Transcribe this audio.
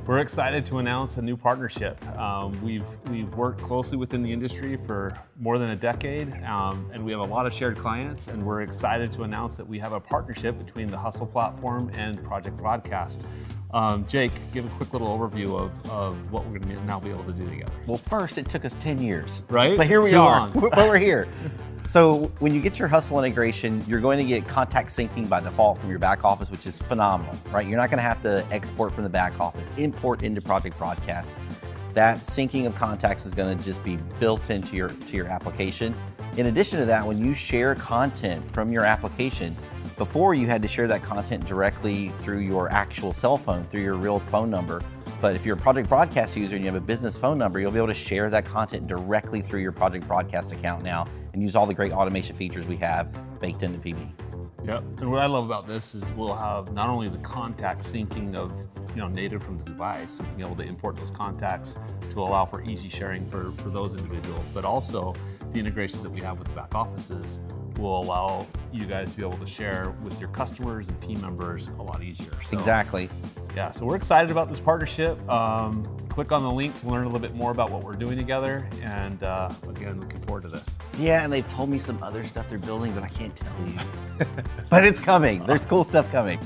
We're excited to announce a new partnership. We've worked closely within the industry for more than a decade, and we have a lot of shared clients, and we're excited to announce that we have a partnership between the Hussle platform and Project Broadcast. Jake, give a quick little overview of what we're going to now be able to do together. Well, first, it took us 10 years. Right? But here we Too are, long. but we're here. So when you get your Hussle integration, you're going to get contact syncing by default from your back office, which is phenomenal, right? You're not going to have to export from the back office, import into Project Broadcast. That syncing of contacts is going to just be built into your application. In addition to that, when you share content from your application, before you had to share that content directly through your actual cell phone, through your real phone number. But if you're a Project Broadcast user and you have a business phone number, you'll be able to share that content directly through your Project Broadcast account now and use all the great automation features we have baked into PB. Yep, and what I love about this is we'll have not only the contact syncing of native from the device, and being able to import those contacts to allow for easy sharing for those individuals, but also the integrations that we have with the back offices will allow you guys to be able to share with your customers and team members a lot easier. So, exactly. Yeah, so we're excited about this partnership. Click on the link to learn a little bit more about what we're doing together, and again, looking forward to this. Yeah, and they've told me some other stuff they're building, but I can't tell you. But it's coming. There's cool stuff coming.